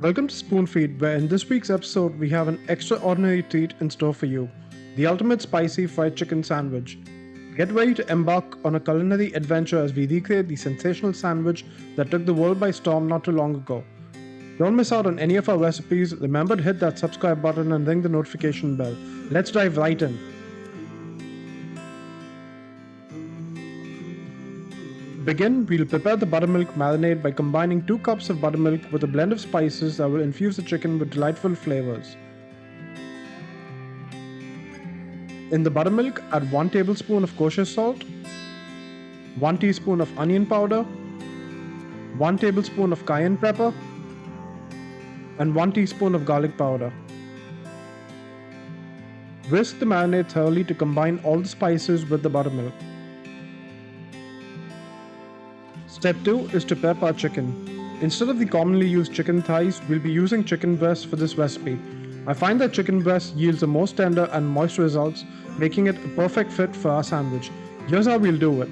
Welcome to Spoon Feed, where in this week's episode we have an extraordinary treat in store for you, the ultimate spicy fried chicken sandwich. Get ready to embark on a culinary adventure as we recreate the sensational sandwich that took the world by storm not too long ago. Don't miss out on any of our recipes. Remember to hit that subscribe button and ring the notification bell. Let's dive right in. To begin, we'll prepare the buttermilk marinade by combining 2 cups of buttermilk with a blend of spices that will infuse the chicken with delightful flavors. In the buttermilk, add 1 tablespoon of kosher salt, 1 teaspoon of onion powder, 1 tablespoon of cayenne pepper, and 1 teaspoon of garlic powder. Whisk the marinade thoroughly to combine all the spices with the buttermilk. Step 2 is to prep our chicken. Instead of the commonly used chicken thighs, we'll be using chicken breast for this recipe. I find that chicken breast yields the most tender and moist results, making it a perfect fit for our sandwich. Here's how we'll do it.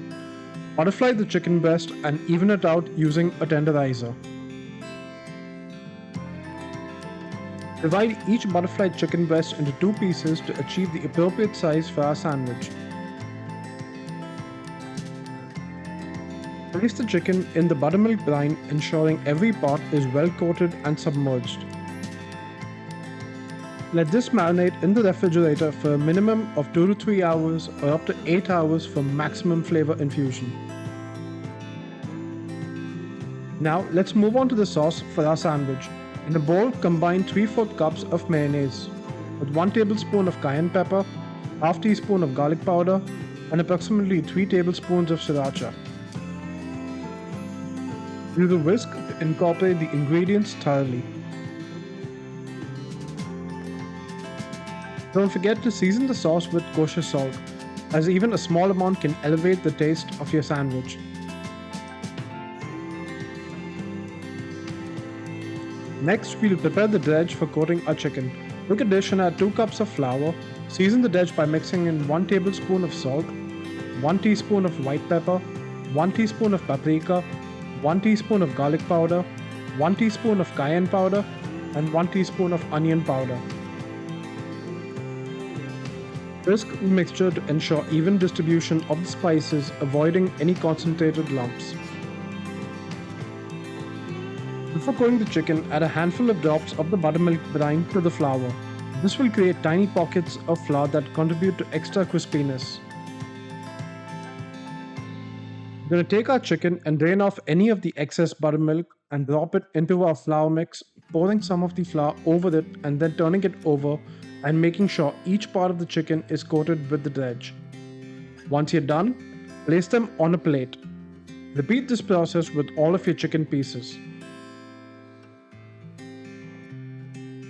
Butterfly the chicken breast and even it out using a tenderizer. Divide each butterflied chicken breast into 2 pieces to achieve the appropriate size for our sandwich. Place the chicken in the buttermilk brine, ensuring every part is well coated and submerged. Let this marinate in the refrigerator for a minimum of 2 to 3 hours or up to 8 hours for maximum flavor infusion. Now let's move on to the sauce for our sandwich. In a bowl, combine 3/4 cups of mayonnaise with 1 tablespoon of cayenne pepper, half teaspoon of garlic powder, and approximately 3 tablespoons of sriracha. Use a whisk to incorporate the ingredients thoroughly. Don't forget to season the sauce with kosher salt, as even a small amount can elevate the taste of your sandwich. Next, we'll prepare the dredge for coating our chicken. Cook a dish and add 2 cups of flour. Season the dredge by mixing in 1 tablespoon of salt, 1 teaspoon of white pepper, 1 teaspoon of paprika, 1 teaspoon of garlic powder, 1 teaspoon of cayenne powder, and 1 teaspoon of onion powder. Whisk the mixture to ensure even distribution of the spices, avoiding any concentrated lumps. Before cooking the chicken, add a handful of drops of the buttermilk brine to the flour. This will create tiny pockets of flour that contribute to extra crispiness. We're going to take our chicken and drain off any of the excess buttermilk and drop it into our flour mix, pouring some of the flour over it and then turning it over and making sure each part of the chicken is coated with the dredge. Once you're done, place them on a plate. Repeat this process with all of your chicken pieces.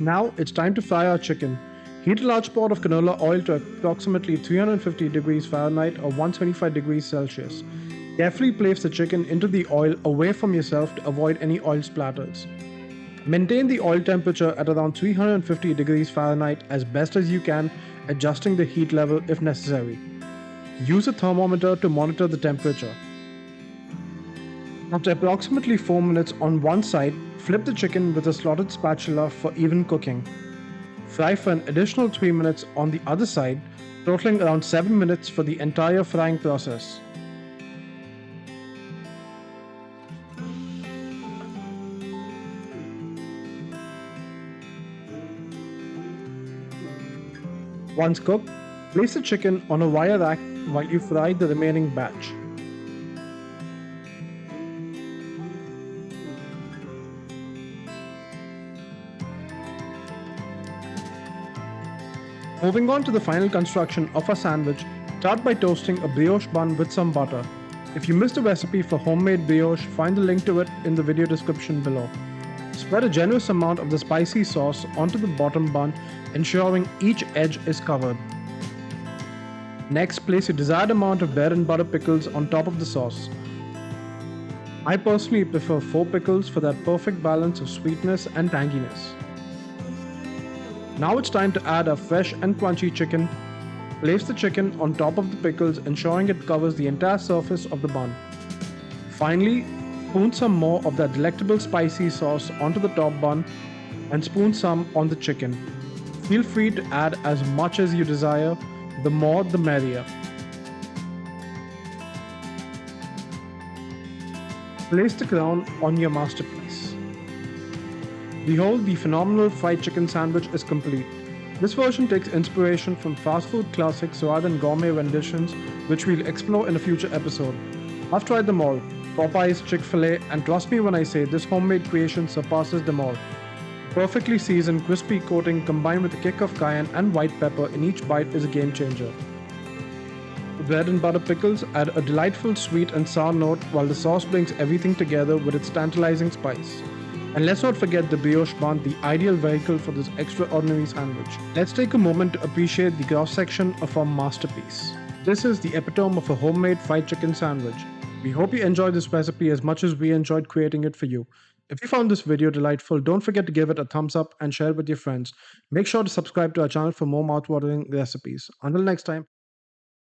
Now it's time to fry our chicken. Heat a large pot of canola oil to approximately 350 degrees Fahrenheit or 125 degrees Celsius. Carefully place the chicken into the oil away from yourself to avoid any oil splatters. Maintain the oil temperature at around 350 degrees Fahrenheit as best as you can, adjusting the heat level if necessary. Use a thermometer to monitor the temperature. After approximately 4 minutes on one side, flip the chicken with a slotted spatula for even cooking. Fry for an additional 3 minutes on the other side, totaling around 7 minutes for the entire frying process. Once cooked, place the chicken on a wire rack while you fry the remaining batch. Moving on to the final construction of our sandwich, start by toasting a brioche bun with some butter. If you missed a recipe for homemade brioche, find the link to it in the video description below. Spread a generous amount of the spicy sauce onto the bottom bun, ensuring each edge is covered. Next, place your desired amount of bread and butter pickles on top of the sauce. I personally prefer 4 pickles for that perfect balance of sweetness and tanginess. Now it's time to add our fresh and crunchy chicken. Place the chicken on top of the pickles, ensuring it covers the entire surface of the bun. Finally, spoon some more of that delectable spicy sauce onto the top bun, and spoon some on the chicken. Feel free to add as much as you desire, the more the merrier. Place the crown on your masterpiece. Behold, the phenomenal fried chicken sandwich is complete. This version takes inspiration from fast food classics rather than gourmet renditions, which we'll explore in a future episode. I've tried them all, Popeyes, Chick-fil-A, and trust me when I say this homemade creation surpasses them all. Perfectly seasoned, crispy coating combined with a kick of cayenne and white pepper in each bite is a game changer. The bread and butter pickles add a delightful sweet and sour note while the sauce brings everything together with its tantalizing spice. And let's not forget the brioche bun, the ideal vehicle for this extraordinary sandwich. Let's take a moment to appreciate the cross section of our masterpiece. This is the epitome of a homemade fried chicken sandwich. We hope you enjoyed this recipe as much as we enjoyed creating it for you. If you found this video delightful, don't forget to give it a thumbs up and share it with your friends. Make sure to subscribe to our channel for more mouthwatering recipes. Until next time.